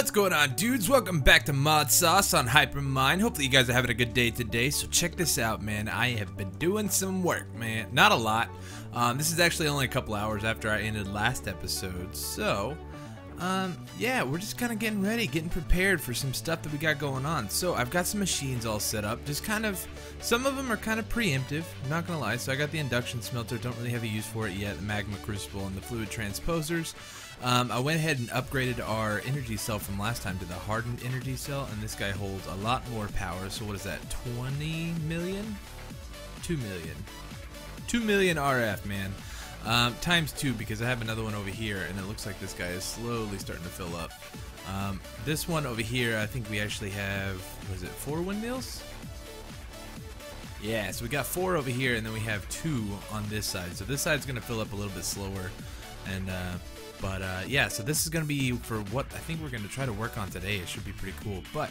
What's going on, dudes? Welcome back to MODSAUCE on HYPERMINE. Hopefully you guys are having a good day today. So check this out, man. I have been doing some work, man. Not a lot. This is actually only a couple hours after I ended last episode. So, yeah, we're just kind of getting ready, getting prepared for some stuff that we got going on. So I've got some machines all set up. Just kind of, some of them are kind of preemptive, I'm not gonna lie. So I got the induction smelter, don't really have a use for it yet, the magma crucible and the fluid transposers. I went ahead and upgraded our energy cell from last time to the hardened energy cell, and this guy holds a lot more power. So what is that, 20 million? 2 million. 2 million RF, man. Times 2, because I have another one over here, and it looks like this guy is slowly starting to fill up. This one over here, I think we actually have, was it 4 windmills? Yeah, so we got 4 over here, and then we have 2 on this side. So this side's going to fill up a little bit slower, and yeah, so this is going to be for what I think we're going to try to work on today. It should be pretty cool. But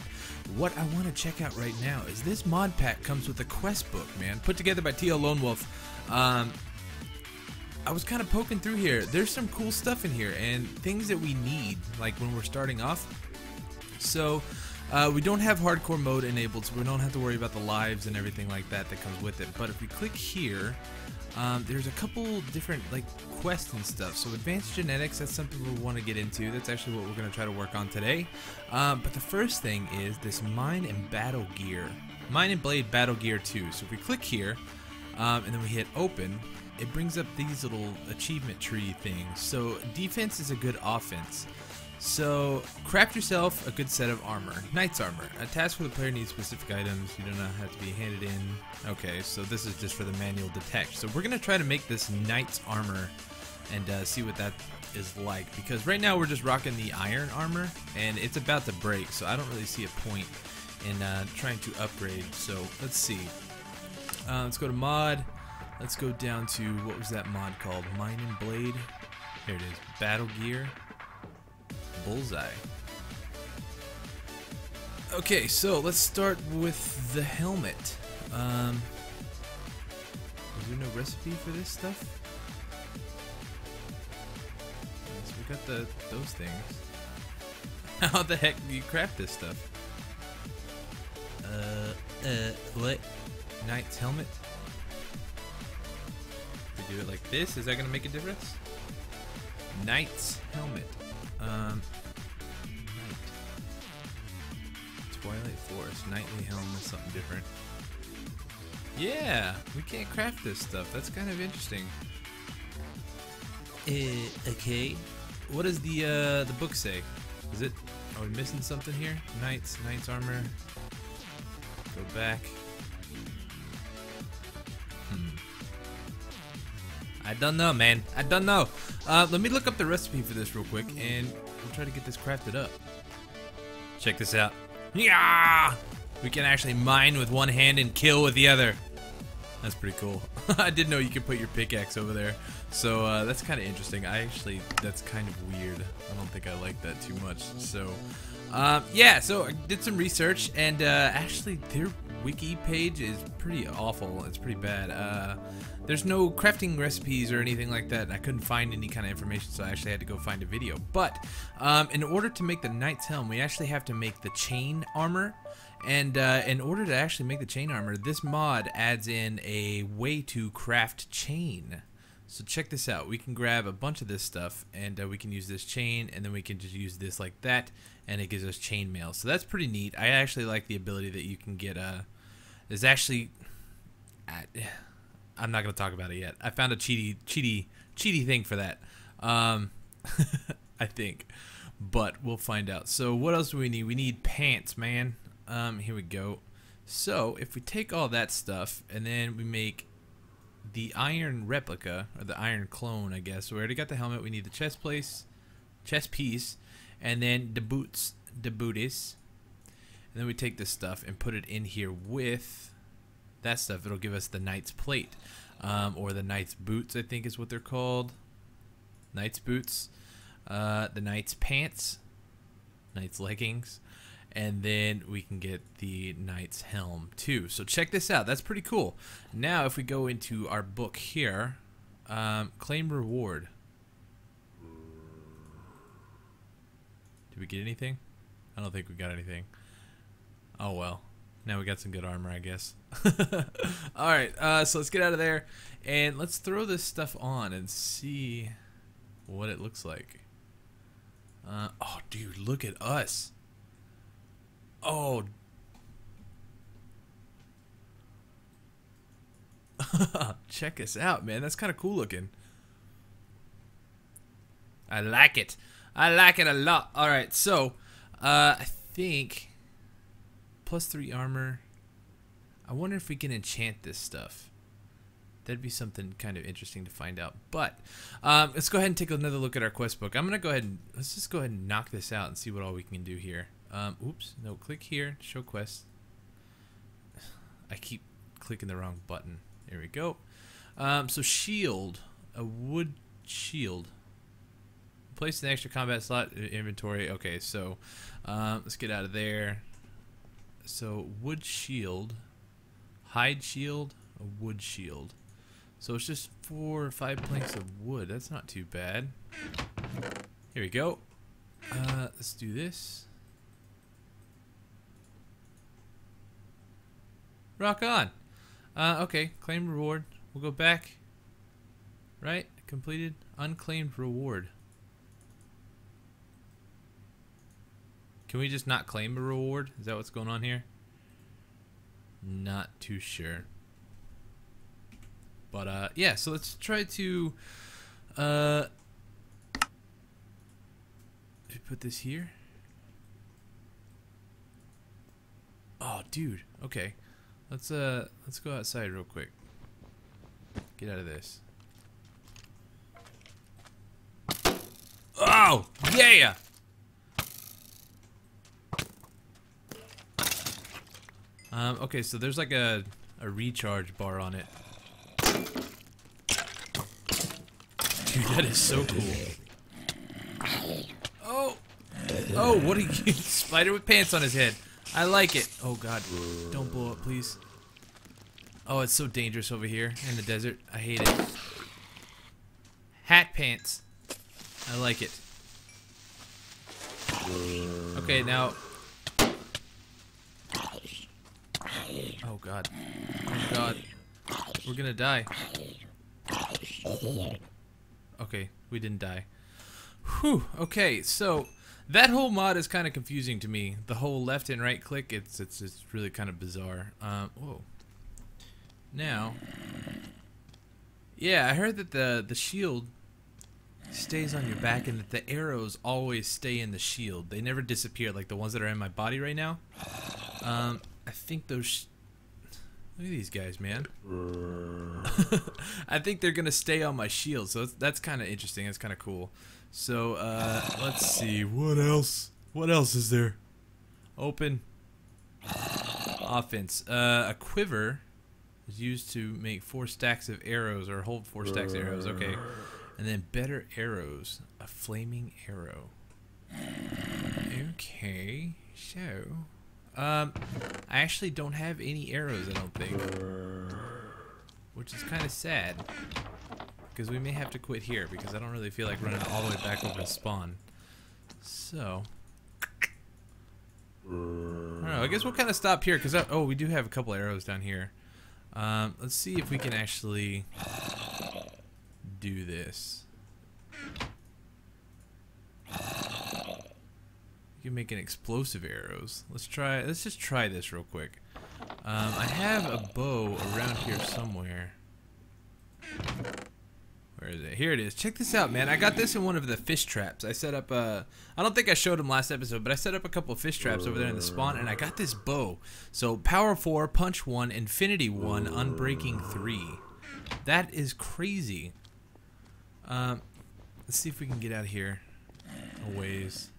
what I want to check out right now is this mod pack comes with a quest book, man, put together by TL Lone Wolf. I was kind of poking through here. There's some cool stuff in here and things that we need, like when we're starting off. So we don't have hardcore mode enabled, so we don't have to worry about the lives and everything like that that comes with it. But if we click here, there's a couple different like quests and stuff. So advanced genetics, that's something we want to get into. That's actually what we're going to try to work on today. But the first thing is this mine and battle gear, mine and blade battle gear 2. So if we click here and then we hit open, it brings up these little achievement tree things. So defense is a good offense. So craft yourself a good set of armor. Knight's armor. A task where the player needs specific items. You do not have to be handed in. Okay, so this is just for the manual detect. So we're going to try to make this knight's armor and see what that is like. Because right now we're just rocking the iron armor and it's about to break. So I don't really see a point in trying to upgrade. So let's see. Let's go to mod. Let's go down to, what was that mod called? Mine and blade. Here it is. Battle gear. Bullseye. Okay, so let's start with the helmet. Is there no recipe for this stuff? So we got those things. How the heck do you craft this stuff? What? Knight's helmet? If we do it like this, is that gonna make a difference? Knight's helmet. Night. Twilight Forest. Nightly helm is something different. Yeah, we can't craft this stuff. That's kind of interesting. Okay. What does the book say? Is it? Are we missing something here? Knight's armor. Go back. I don't know, man. I don't know. Let me look up the recipe for this real quick, and we'll try to get this crafted up. Check this out. Yeah! We can actually mine with one hand and kill with the other. That's pretty cool. I didn't know you could put your pickaxe over there. So that's kind of interesting. That's kind of weird. I don't think I like that too much. So, yeah, so I did some research, and actually their wiki page is pretty awful. It's pretty bad. There's no crafting recipes or anything like that. I couldn't find any kind of information, so I actually had to go find a video. But in order to make the knight's helm, we actually have to make the chain armor. And in order to actually make the chain armor, this mod adds in a way to craft chain. So check this out. We can grab a bunch of this stuff, and we can use this chain, and then we can just use this like that, and it gives us chain mail. So that's pretty neat. I actually like the ability that you can get. There's actually, I'm not gonna talk about it yet. I found a cheaty thing for that. I think, but we'll find out. So what else do we need? We need pants, man. Here we go. So if we take all that stuff and then we make the iron replica, or the iron clone, I guess. So we already got the helmet. We need the chest piece, and then the booties. And then we take this stuff and put it in here with that stuff. It'll give us the knight's plate, or the knight's boots, I think is what they're called. Knight's boots, the knight's pants, knight's leggings, and then we can get the knight's helm too. So check this out. That's pretty cool. Now if we go into our book here, claim reward. Did we get anything? I don't think we got anything. Oh well. Now we got some good armor, I guess. Alright, so let's get out of there. And let's throw this stuff on and see what it looks like. Oh, dude, look at us. Oh. Check us out, man. That's kind of cool looking. I like it. I like it a lot. Alright, so, I think +3 armor. I wonder if we can enchant this stuff. That'd be something kind of interesting to find out. But let's go ahead and take another look at our quest book. I'm gonna go ahead and let's just go ahead and knock this out and see what all we can do here. Oops, no, click here, show quest. I keep clicking the wrong button. There we go. So shield, a wood shield. Place an extra combat slot inventory. Okay, so let's get out of there. So wood shield, hide shield, a wood shield. So it's just 4 or 5 planks of wood. That's not too bad. Here we go. Let's do this. Rock on. Okay, claim reward. We'll go back. Right? Completed. Unclaimed reward. Can we just not claim a reward? Is that what's going on here? Not too sure. But yeah, so let's try to put this here. Oh, dude. Okay. Let's go outside real quick. Get out of this. Oh, yeah. Okay, so there's like a recharge bar on it. Dude, that is so cool. Oh, what are you? Spider with pants on his head. I like it. Oh god, don't blow up, please. Oh, it's so dangerous over here in the desert. I hate it. Hat pants. I like it. Okay, now. Oh god. Oh god. We're gonna die. Okay, we didn't die. Whew. Okay, so that whole mod is kind of confusing to me. The whole left and right click, it's really kind of bizarre. Whoa. Now, yeah, I heard that the shield stays on your back and that the arrows always stay in the shield. They never disappear like the ones that are in my body right now. I think those. Look at these guys, man. I think they're gonna stay on my shield, so that's kind of interesting. That's kind of cool. So let's see, what else? What else is there? Open. Offense. A quiver is used to make 4 stacks of arrows or hold 4 stacks of arrows. Okay, and then better arrows. A flaming arrow. Okay, so. I actually don't have any arrows, I don't think. Which is kind of sad. Because we may have to quit here, because I don't really feel like running all the way back over to spawn. So. I don't know, I guess we'll kind of stop here, because, oh, we do have a couple arrows down here. Let's see if we can actually do this. You can make an explosive arrows. Let's just try this real quick. I have a bow around here somewhere. Where is it? Here it is. Check this out, man. I got this in one of the fish traps. I set up I don't think I showed them last episode, but I set up a couple of fish traps over there in the spawn, and I got this bow. So power 4, punch 1, infinity 1, unbreaking 3. That is crazy. Let's see if we can get out of here a ways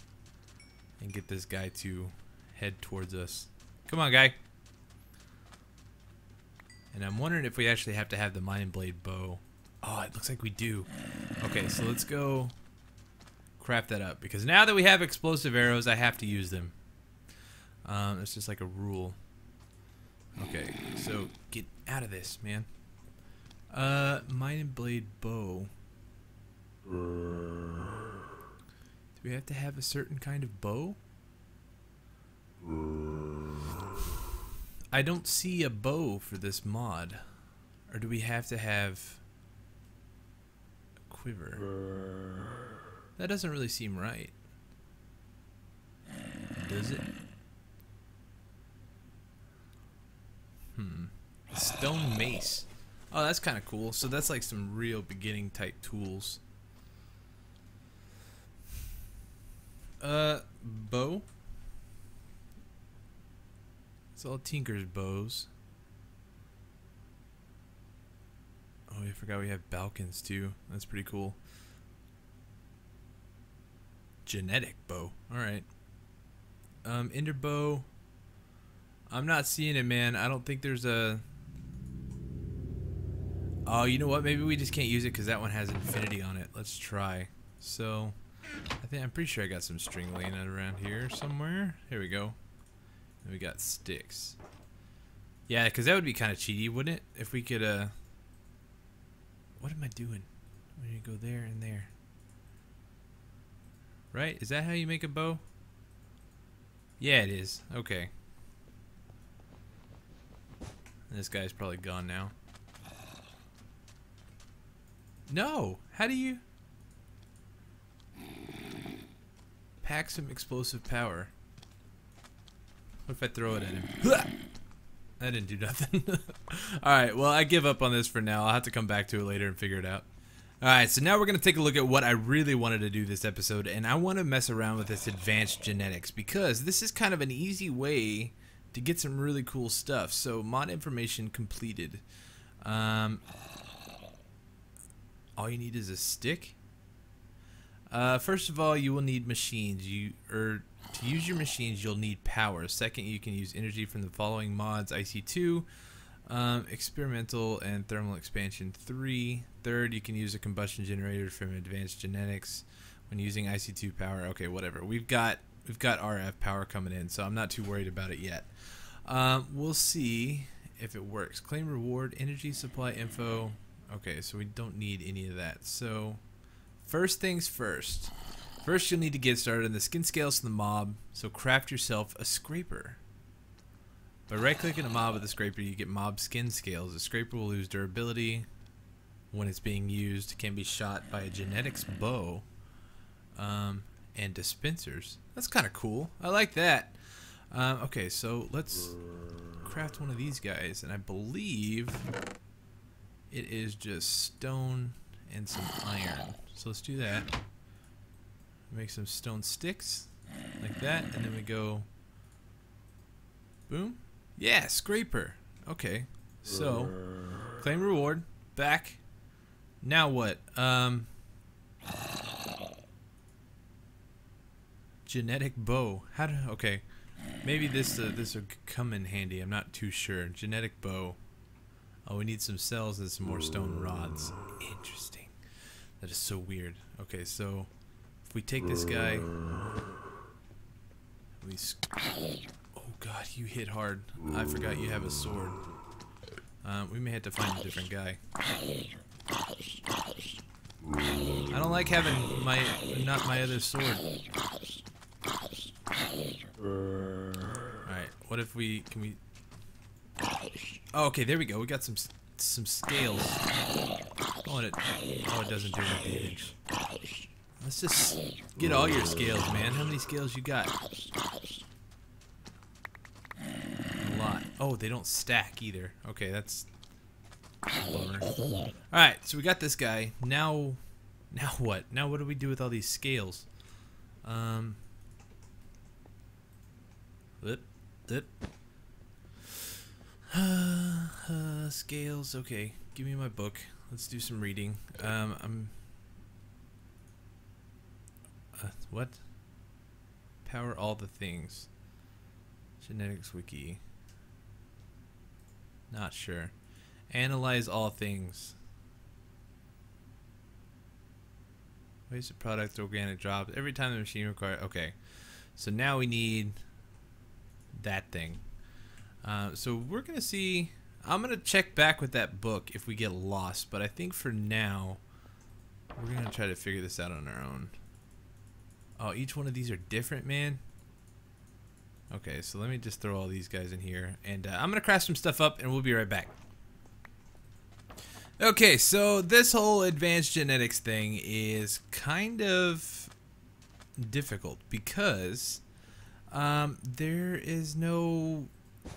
and get this guy to head towards us. Come on, guy. And I'm wondering if we actually have to have the Mind Blade bow. Oh, it looks like we do. Okay, so let's go craft that up, because now that we have explosive arrows, I have to use them. It's just like a rule. Okay, so get out of this, man. Mind Blade bow. Do we have to have a certain kind of bow? I don't see a bow for this mod. Or do we have to have a quiver? That doesn't really seem right. Does it? Stone mace. Oh, that's kind of cool. So that's like some real beginning type tools. Bow. It's all Tinker's bows. Oh, I forgot we have Balkans too. That's pretty cool. Genetic bow. Alright. Ender bow. I'm not seeing it, man. I don't think there's a... Oh, you know what? Maybe we just can't use it because that one has infinity on it. Let's try. So, I'm pretty sure I got some string laying out around here somewhere. Here we go. And we got sticks. Yeah, because that would be kind of cheaty, wouldn't it? If we could, What am I doing? We're going to go there and there. Right? Is that how you make a bow? Yeah, it is. Okay. This guy's probably gone now. No! How do you... Pack some explosive power. What if I throw it at him? That didn't do nothing. Alright, well, I give up on this for now. I'll have to come back to it later and figure it out. Alright, so now we're going to take a look at what I really wanted to do this episode, and I want to mess around with this advanced genetics, because this is kind of an easy way to get some really cool stuff. So, mod information completed. All you need is a stick. First of all, you will need machines. To use your machines, you'll need power. Second, you can use energy from the following mods: IC2, experimental and thermal expansion 3. Third, you can use a combustion generator from advanced genetics when using IC2 power. Okay, whatever. We've got RF power coming in, so I'm not too worried about it yet. We'll see if it works. Claim reward, energy supply info. Okay, so we don't need any of that. So, first things first. First, you'll need to get started on the skin scales from the mob. So, craft yourself a scraper. By right-clicking a mob with a scraper, you get mob skin scales. The scraper will lose durability when it's being used. Can be shot by a genetics bow and dispensers. That's kind of cool. I like that. Okay, so let's craft one of these guys, and I believe it is just stone and some iron. So let's do that. Make some stone sticks like that, and then we go boom. Yeah, scraper. Okay, so claim reward back. Now what? Genetic bow. How do? Okay, maybe this will come in handy. I'm not too sure. Genetic bow. Oh, we need some cells and some more stone rods. Interesting. That is so weird. Okay, so if we take this guy, oh god, you hit hard. I forgot you have a sword. We may have to find a different guy. I don't like having not my other sword. Alright, what if can we... Oh, okay, there we go. We got some scales. Oh, it doesn't do any damage. Let's just get all your scales, man. How many scales you got? A lot. Oh, they don't stack either. Okay, that's a bummer. Alright, so we got this guy. Now what? Now what do we do with all these scales? Scales. Okay, give me my book. Let's do some reading. What? Power all the things. Genetics wiki. Not sure. Analyze all things. Wasted product, organic drops. Every time the machine requires. Okay, so now we need that thing. So we're gonna see. I'm gonna check back with that book if we get lost, but I think for now we're gonna try to figure this out on our own. Oh, each one of these are different, man. Okay, so let me just throw all these guys in here, and I'm gonna craft some stuff up, and we'll be right back. Okay, so this whole advanced genetics thing is kind of difficult because there is no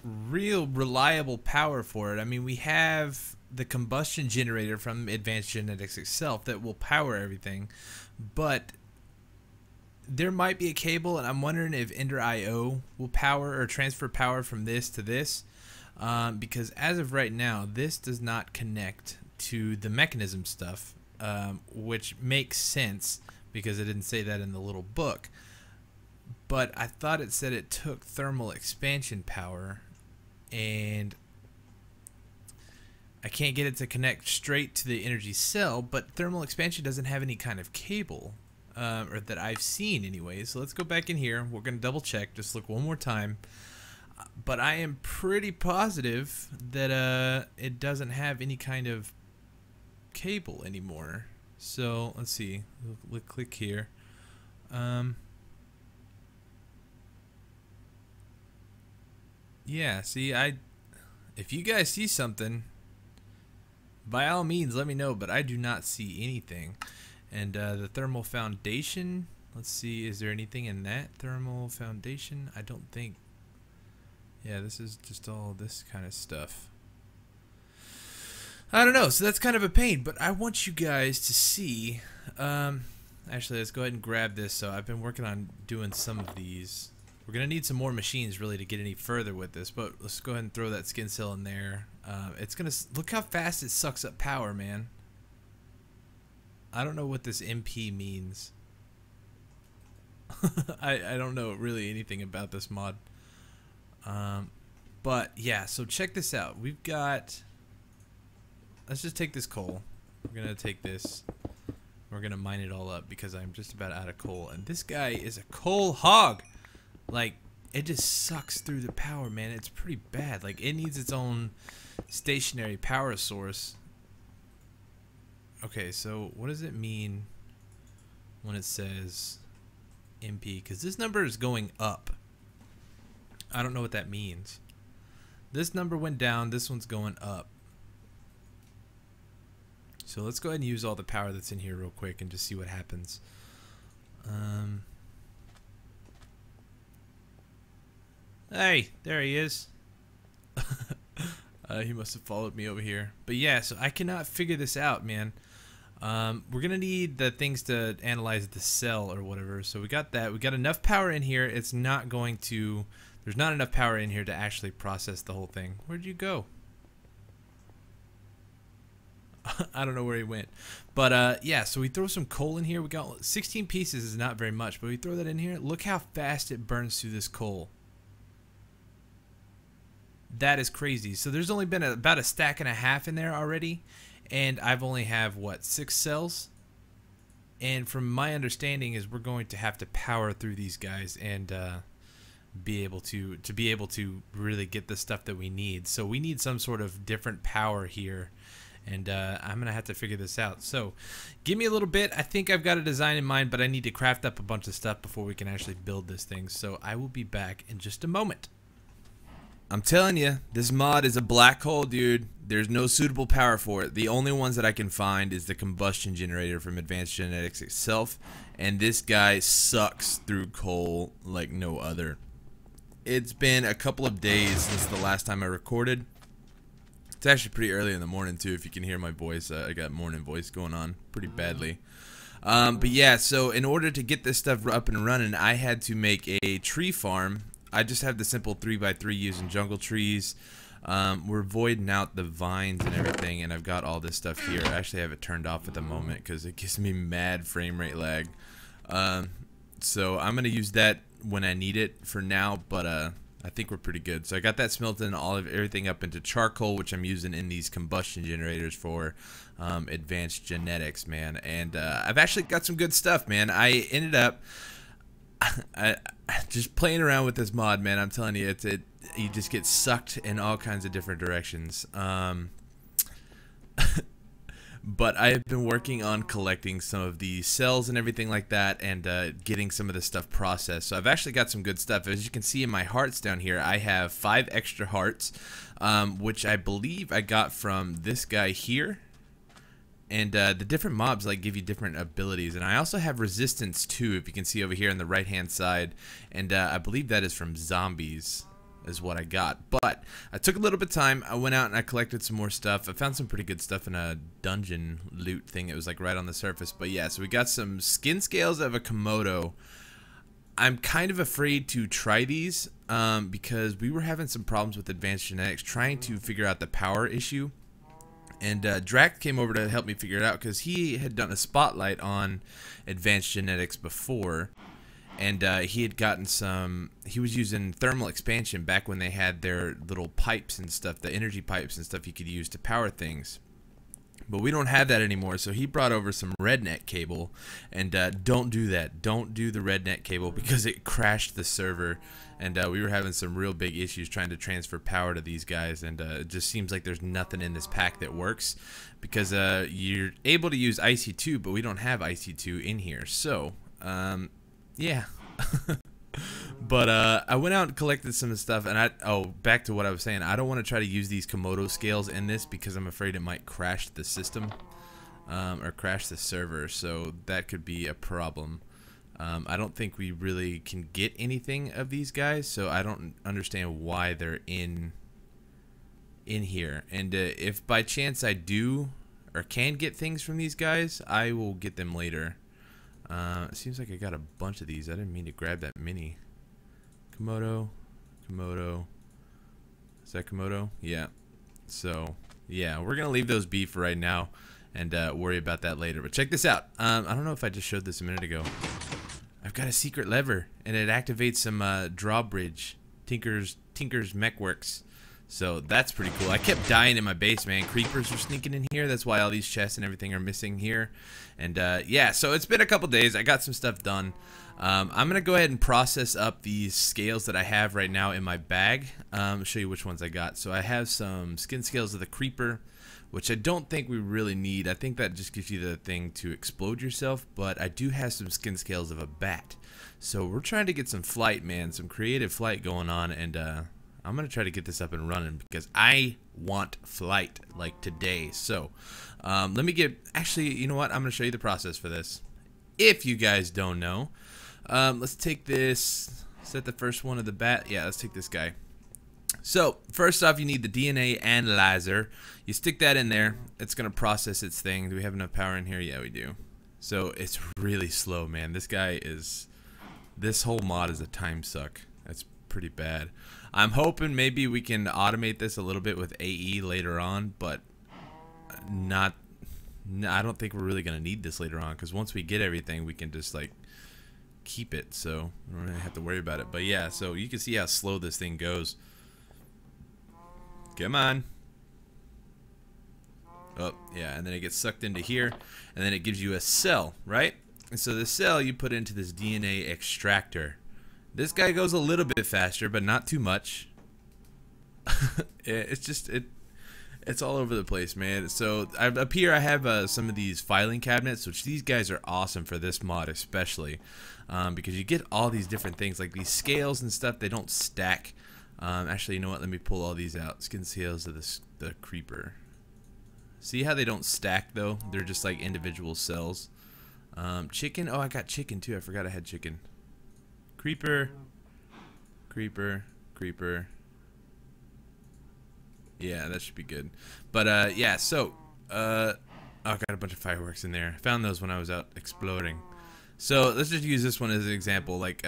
real reliable power for it. I mean, we have the combustion generator from advanced genetics itself that will power everything, but there might be a cable, and I'm wondering if Ender IO will power or transfer power from this to this, because as of right now, this does not connect to the mechanism stuff, which makes sense because it didn't say that in the little book. But I thought it said it took thermal expansion power, and I can't get it to connect straight to the energy cell, but thermal expansion doesn't have any kind of cable. Or that I've seen anyway. So let's go back in here. We're going to double check. Just look one more time. But I am pretty positive that it doesn't have any kind of cable anymore. So let's see. We'll click here. Yeah, see, if you guys see something, by all means let me know, but I do not see anything. And the thermal foundation, let's see, is there anything in that thermal foundation? I don't think. Yeah, this is just all this kind of stuff. I don't know, so that's kind of a pain, but I want you guys to see. Actually, let's go ahead and grab this. So I've been working on doing some of these. We're going to need some more machines really to get any further with this, but let's go ahead and throw that skin cell in there. It's going to, look how fast it sucks up power, man. I don't know what this MP means. I don't know really anything about this mod. But yeah, so check this out. We've got, let's just take this coal. We're gonna take this. We're gonna mine it all up because I'm just about out of coal. And this guy is a coal hog. Like, it just sucks through the power, man. It's pretty bad. Like, it needs its own stationary power source. Okay, so what does it mean when it says MP? Because this number is going up. I don't know what that means. This number went down, this one's going up. So let's go ahead and use all the power that's in here real quick and just see what happens. Hey, there he is. He must have followed me over here. But yeah, so I cannot figure this out, man. We're gonna need the things to analyze the cell or whatever. So we got that. We got enough power in here. It's not going to. There's not enough power in here to actually process the whole thing. Where'd you go? I don't know where he went. But yeah. So we throw some coal in here. We got 16 pieces. Is not very much, but we throw that in here. Look how fast it burns through this coal. That is crazy. So there's only been about a stack and a half in there already. And I've only have, what, 6 cells? And from my understanding is we're going to have to power through these guys and be able to really get the stuff that we need. So we need some sort of different power here. And I'm going to have to figure this out. So give me a little bit. I think I've got a design in mind, but I need to craft up a bunch of stuff before we can actually build this thing. So I will be back in just a moment. I'm telling you, this mod is a black hole, dude. There's no suitable power for it. The only ones that I can find is the combustion generator from Advanced Genetics itself, and this guy sucks through coal like no other. It's been a couple of days since the last time I recorded. It's actually pretty early in the morning too, if you can hear my voice. I got morning voice going on pretty badly. But yeah, so in order to get this stuff up and running, I had to make a tree farm. I just have the simple 3x3 using jungle trees. We're voiding out the vines and everything, and I've got all this stuff here. I actually have it turned off at the moment because it gives me mad frame rate lag. So I'm going to use that when I need it for now, but I think we're pretty good. So I got that smelted and everything up into charcoal, which I'm using in these combustion generators for Advanced Genetics, man. And I've actually got some good stuff, man. I ended up... just playing around with this mod, man. I'm telling you, you just get sucked in all kinds of different directions. But I have been working on collecting some of the cells and everything like that, and getting some of the stuff processed. So I've actually got some good stuff. As you can see in my hearts down here, I have 5 extra hearts, which I believe I got from this guy here. And the different mobs like give you different abilities, and I also have resistance too, if you can see over here on the right hand side, and I believe that is from zombies is what I got. But I took a little bit of time. I went out and I collected some more stuff. I found some pretty good stuff in a dungeon loot thing. It was like right on the surface. But yeah, so we got some skin scales of a Komodo. I'm kind of afraid to try these because we were having some problems with advanced genetics trying to figure out the power issue. And Drac came over to help me figure it out because he had done a spotlight on advanced genetics before. And he had gotten some, he was using thermal expansion back when they had their little pipes and stuff, the energy pipes and stuff you could use to power things. But we don't have that anymore, so he brought over some rednet cable. And don't do that. Don't do the rednet cable because it crashed the server. And we were having some real big issues trying to transfer power to these guys. And it just seems like there's nothing in this pack that works. Because you're able to use IC2, but we don't have IC2 in here. So, yeah. But I went out and collected some stuff, and back to what I was saying, I don't want to try to use these Komodo scales in this because I'm afraid it might crash the system or crash the server, so that could be a problem. I don't think we really can get anything of these guys, so I don't understand why they're in here. And if by chance I do or can get things from these guys, I will get them later. It seems like I got a bunch of these. I didn't mean to grab that many. Komodo. Is that Komodo? Yeah. So, yeah, we're going to leave those be for right now and worry about that later. But check this out. I don't know if I just showed this a minute ago. I've got a secret lever, and it activates some drawbridge. Tinker's Mechworks. So that's pretty cool. I kept dying in my base, man. Creepers were sneaking in here. That's why all these chests and everything are missing here. And yeah, so it's been a couple days. I got some stuff done. I'm going to go ahead and process up these scales that I have right now in my bag. I'll show you which ones I got. So I have some skin scales of the creeper, which I don't think we really need. I think that just gives you the thing to explode yourself. But I do have some skin scales of a bat. So we're trying to get some flight, man. Some creative flight going on. And I'm going to try to get this up and running because I want flight like today. So let me get, actually, you know what? I'm going to show you the process for this. If you guys don't know, let's take this, is that the first one of the bat? Yeah, let's take this guy. So first off, you need the DNA analyzer. You stick that in there. It's going to process its thing. Do we have enough power in here? Yeah, we do. So it's really slow, man. This guy is, this whole mod is a time suck. That's pretty bad. I'm hoping maybe we can automate this a little bit with AE later on, but I don't think we're really going to need this later on, because once we get everything, we can just like keep it, so we don't really have to worry about it. But yeah, so you can see how slow this thing goes. Come on. Oh, yeah, and then it gets sucked into here, and then it gives you a cell, right? And so the cell you put into this DNA extractor. This guy goes a little bit faster, but not too much. It's just, it's all over the place, man. So up here I have some of these filing cabinets, which these guys are awesome for this mod especially, because you get all these different things like these scales and stuff. They don't stack. Actually, you know what? Let me pull all these out. Skin scales of the creeper. See how they don't stack though? They're just like individual cells. Chicken. Oh, I got chicken too. I forgot I had chicken. Creeper. Yeah, that should be good. But yeah, so oh, I got a bunch of fireworks in there. I found those when I was out exploring. So let's just use this one as an example. Like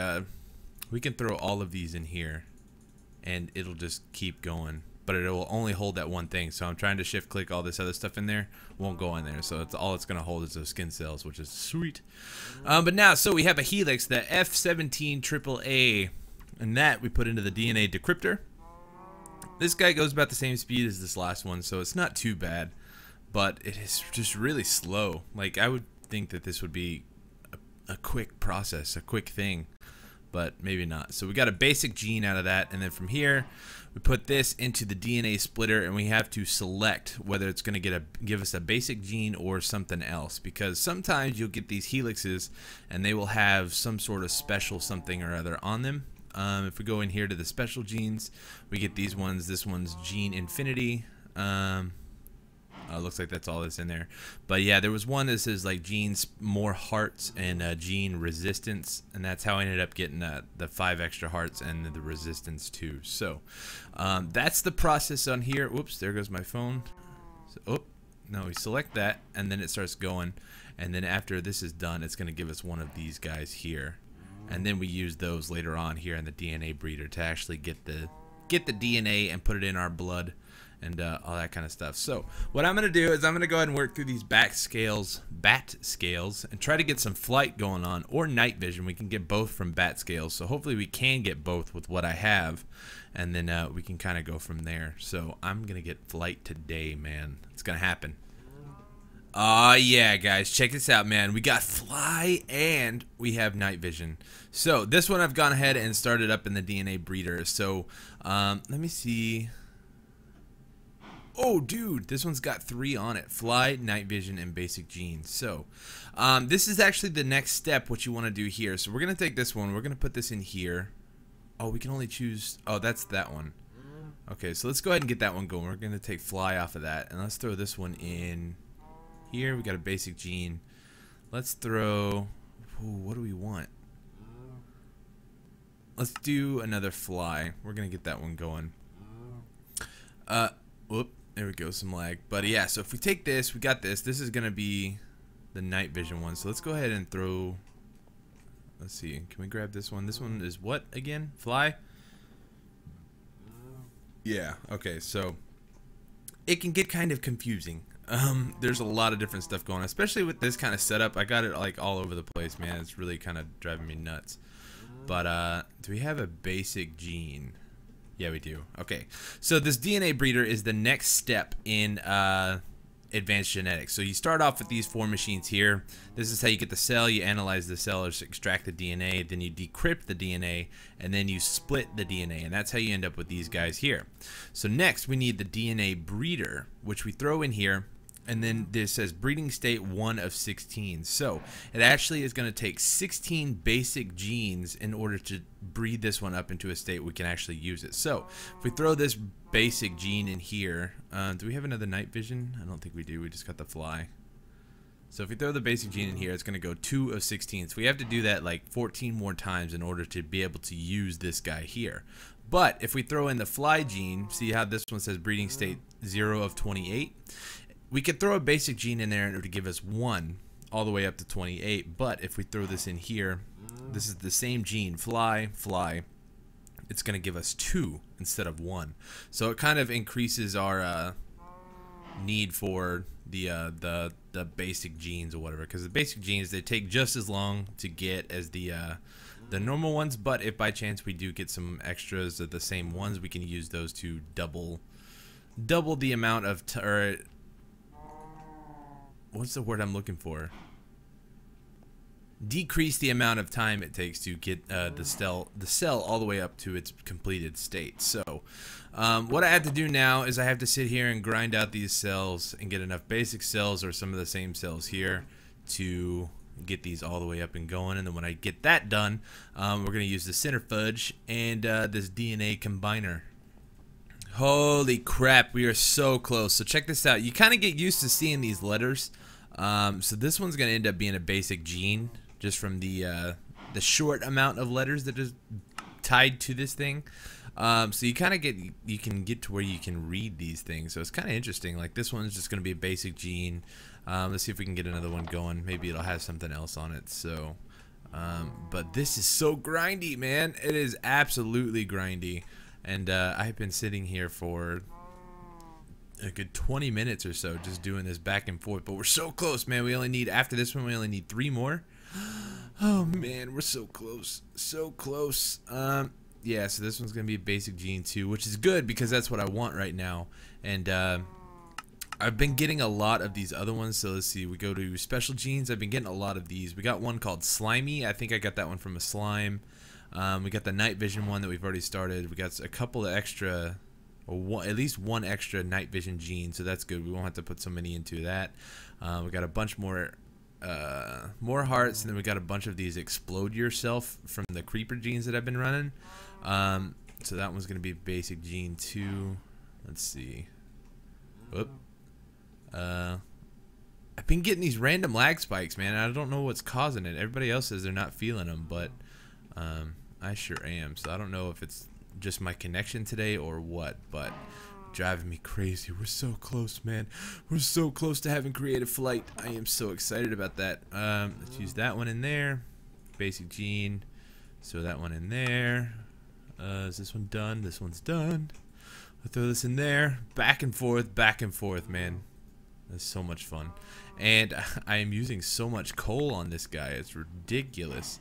we can throw all of these in here and it'll just keep going, but it will only hold that one thing. So I'm trying to shift click all this other stuff in there, won't go in there. So it's all it's gonna hold is those skin cells, which is sweet. But now, so we have a helix, the F17 AAA, and that we put into the DNA decryptor. This guy goes about the same speed as this last one, so it's not too bad, but it is just really slow. Like I would think that this would be a quick process, a quick thing, but maybe not. So we got a basic gene out of that, and then from here we put this into the DNA splitter, and we have to select whether it's going to give us a basic gene or something else, because sometimes you'll get these helixes and they will have some sort of special something or other on them. If we go in here to the special genes, we get these ones. This one's gene infinity. Looks like that's all that's in there. But yeah, there was one that says like genes more hearts and gene resistance, and that's how I ended up getting the 5 extra hearts and the resistance too. So that's the process on here. Whoops, there goes my phone. So, oh no, we select that and then it starts going, and then after this is done, it's going to give us one of these guys here, and then we use those later on here in the DNA breeder to actually get the DNA and put it in our blood and all that kind of stuff. So what I'm going to do is I'm going to go ahead and work through these bat scales, and try to get some flight going on, or night vision. We can get both from bat scales, so hopefully we can get both with what I have, and then we can kind of go from there. So I'm going to get flight today, man. It's going to happen. Yeah, guys, check this out, man. We got fly and we have night vision. So this one I've gone ahead and started up in the DNA breeder. So let me see. Oh, dude, this one's got 3 on it: fly, night vision, and basic genes. So this is actually the next step, what you want to do here. So we're going to take this one. We're going to put this in here. Oh, we can only choose. Oh, that's that one. Okay, so let's go ahead and get that one going. We're going to take fly off of that, and let's throw this one in here. We got a basic gene. Let's throw. Ooh, what do we want? Let's do another fly. We're going to get that one going. Whoop. There we go, some lag. But yeah, so if we take this, we got this. This is going to be the night vision one. So let's go ahead and throw, let's see, can we grab this one? This one is what again? Fly? Yeah, okay, so it can get kind of confusing. There's a lot of different stuff going on, especially with this kind of setup. I got it like all over the place, man. It's really kind of driving me nuts. But do we have a basic gene? Yeah, we do. Okay, so this DNA breeder is the next step in advanced genetics. So you start off with these 4 machines here. This is how you get the cell. You analyze the cell, or extract the DNA, then you decrypt the DNA, and then you split the DNA, and that's how you end up with these guys here. So next we need the DNA breeder, which we throw in here, and then this says breeding state 1 of 16. So it actually is going to take 16 basic genes in order to breed this one up into a state we can actually use it. So if we throw this basic gene in here, do we have another night vision? I don't think we do. We just got the fly. So if we throw the basic gene in here, it's going to go 2 of 16. So we have to do that like 14 more times in order to be able to use this guy here. But if we throw in the fly gene, see how this one says breeding state 0 of 28? We could throw a basic gene in there and it would give us 1 all the way up to 28. But if we throw this in here, this is the same gene, fly, it's going to give us 2 instead of 1. So it kind of increases our need for the basic genes or whatever, because the basic genes, they take just as long to get as the normal ones. But if by chance we do get some extras of the same ones, we can use those to double the amount of what's the word I'm looking for? Decrease the amount of time it takes to get the cell all the way up to its completed state. So what I have to do now is I have to sit here and grind out these cells and get enough basic cells, or some of the same cells here, to get these all the way up and going. And then when I get that done, we're going to use the centrifuge and this DNA combiner. Holy crap, we are so close. So check this out. You kind of get used to seeing these letters. So this one's going to end up being a basic gene, just from the short amount of letters that is tied to this thing. So you kind of can get to where you can read these things. So it's kind of interesting. Like this one's just going to be a basic gene. Let's see if we can get another one going. Maybe it'll have something else on it. So, but this is so grindy, man. It is absolutely grindy. And I've been sitting here for a good 20 minutes or so just doing this back and forth. But we're so close, man. We only need, after this one, we only need 3 more. Oh, man, we're so close. So close. Yeah, so this one's going to be a basic gene too, which is good because that's what I want right now. And I've been getting a lot of these other ones. So let's see. We go to special genes. I've been getting a lot of these. We got one called Slimy. I think I got that one from a slime. We got the night vision one that we've already started. We got a couple of extra, or at least one extra night vision gene, so that's good. We won't have to put so many into that. We got a bunch more hearts, and then we got a bunch of these explode yourself from the creeper genes that I've been running. So that one's gonna be basic gene 2. Let's see. Whoop. I've been getting these random lag spikes, man. I don't know what's causing it. Everybody else says they're not feeling them, but I sure am. So I don't know if it's just my connection today or what, but driving me crazy. We're so close, man. We're so close to having creative flight. I am so excited about that. Let's use that one in there. Basic gene. So that one in there. Is this one done? This one's done. I'll throw this in there. Back and forth, man. That's so much fun. And I am using so much coal on this guy. It's ridiculous.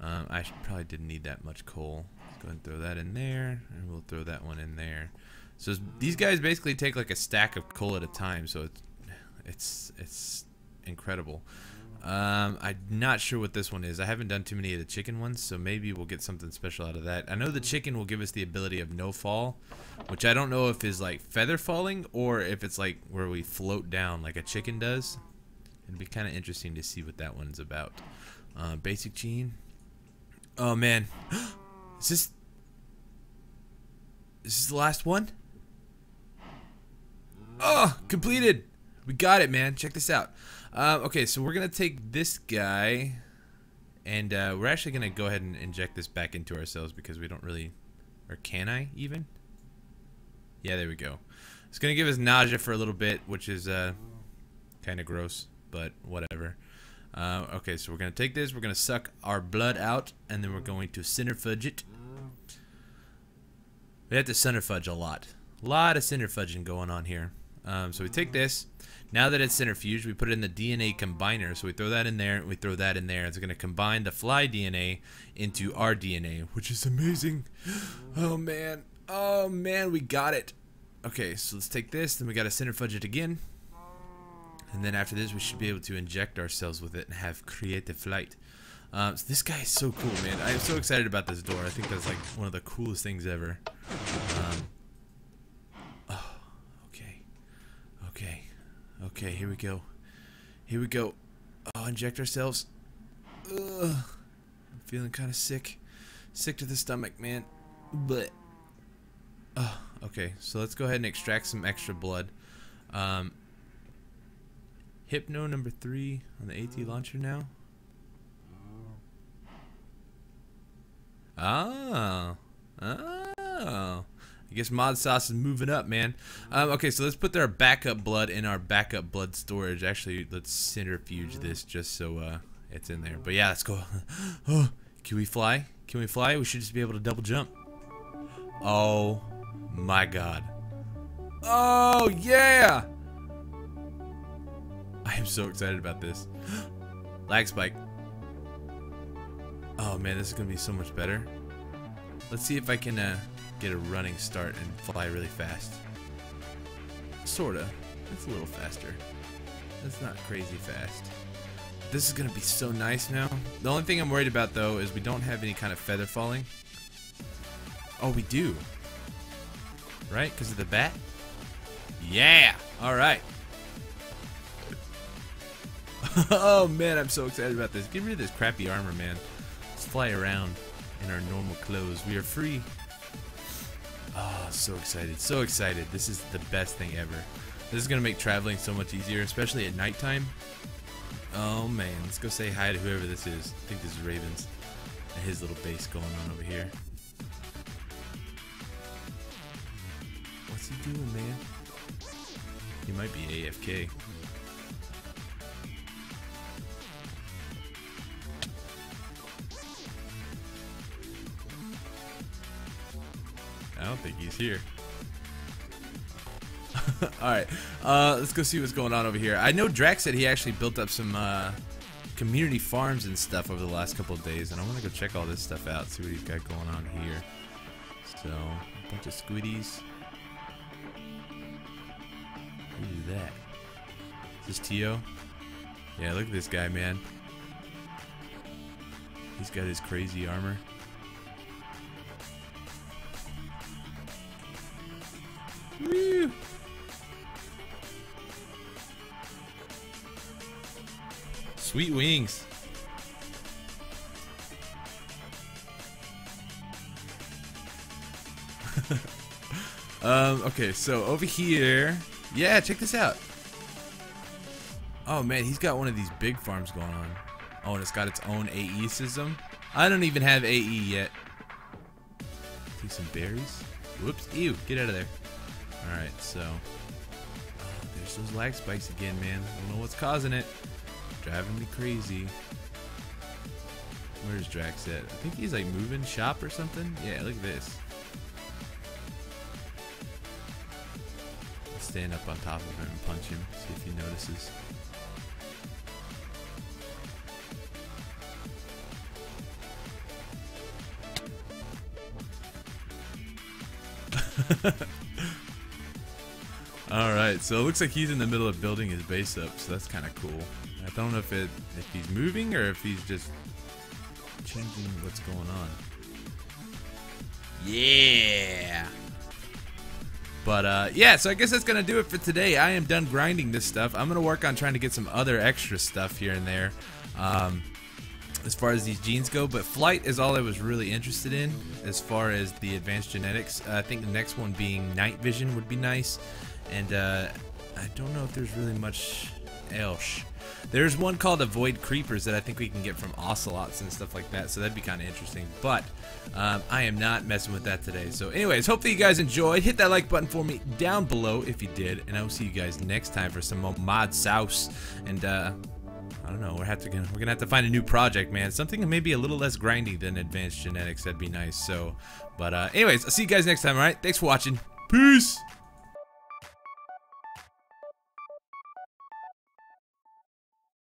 I probably didn't need that much coal. Let's go ahead and throw that in there. And we'll throw that one in there. So these guys basically take like a stack of coal at a time. So it's incredible. I'm not sure what this one is. I haven't done too many of the chicken ones, so maybe we'll get something special out of that. I know the chicken will give us the ability of no fall, which I don't know if is like feather falling or if it's like where we float down like a chicken does. It'd be kind of interesting to see what that one's about. Basic gene. Oh man, is this the last one? Oh, completed. We got it, man. Check this out. Okay, so we're gonna take this guy, and we're actually gonna go ahead and inject this back into ourselves because we don't really, or can I even? Yeah, there we go. It's gonna give us nausea for a little bit, which is kind of gross, but whatever. Okay, so we're gonna take this, we're gonna suck our blood out, and then we're going to centrifuge it. We have to centrifuge a lot of centrifuging going on here. So we take this. Now that it's centrifuged, we put it in the DNA combiner. So we throw that in there, and we throw that in there. It's going to combine the fly DNA into our DNA, which is amazing. Oh man, we got it. Okay, so let's take this, then we got to centrifuge it again. And then after this, we should be able to inject ourselves with it and have creative flight. So this guy is so cool, man. I am so excited about this door. I think that's like one of the coolest things ever. Okay, here we go. Here we go. Oh, inject ourselves. Ugh. I'm feeling kind of sick. Sick to the stomach, man. But oh, okay, so let's go ahead and extract some extra blood. Hypno number 3 on the AT launcher now. Oh. I guess MODSAUCE is moving up, man. Okay, so let's put our backup blood in our backup blood storage. Actually, let's centrifuge this just so it's in there. But yeah, let's go. Oh, can we fly? Can we fly? We should just be able to double jump. Oh my god. Oh yeah! I am so excited about this. Lag spike. Oh man, this is gonna be so much better. Let's see if I can get a running start and fly really fast. Sorta. It's a little faster. It's not crazy fast. This is gonna be so nice now. The only thing I'm worried about though is we don't have any kind of feather falling. Oh, we do. Right? Because of the bat? Yeah! Alright. Oh man, I'm so excited about this. Get rid of this crappy armor, man. Let's fly around in our normal clothes. We are free. Oh, so excited. So excited. This is the best thing ever. This is going to make traveling so much easier, especially at nighttime. Oh man, let's go say hi to whoever this is. I think this is Ravens and his little base going on over here. What's he doing, man? He might be AFK. I don't think he's here. Alright, let's go see what's going on over here. I know Drax said he actually built up some community farms and stuff over the last couple of days, and I want to go check all this stuff out, see what he's got going on here. So, a bunch of squiddies. Who's that? Is this Tio? Yeah, look at this guy, man. He's got his crazy armor. Woo! Sweet wings. Okay, so over here, yeah, check this out. Oh man, he's got one of these big farms going on. Oh, and it's got its own AE system. I don't even have AE yet. Take some berries. Whoops, ew, get out of there. Alright, so there's those lag spikes again, man. I don't know what's causing it. Driving me crazy. Where's Drax at? I think he's like moving shop or something. Yeah, look at this. Let's stand up on top of him and punch him, see if he notices. Alright, so it looks like he's in the middle of building his base up, so that's kind of cool. I don't know if he's moving or if he's just changing what's going on. Yeah! But yeah, so I guess that's gonna do it for today. I am done grinding this stuff. I'm gonna work on trying to get some other extra stuff here and there. As far as these genes go, but flight is all I was really interested in as far as the advanced genetics. I think the next one being night vision would be nice, and I don't know if there's really much else. There's one called avoid creepers that I think we can get from ocelots and stuff like that, so that'd be kind of interesting, but I am not messing with that today. So anyways, hopefully you guys enjoyed. Hit that like button for me down below if you did, and I will see you guys next time for some more MODSAUCE. And I don't know, we're gonna have to find a new project, man. Something maybe a little less grindy than advanced genetics. That'd be nice. So, but anyways, I'll see you guys next time. All right, thanks for watching. Peace.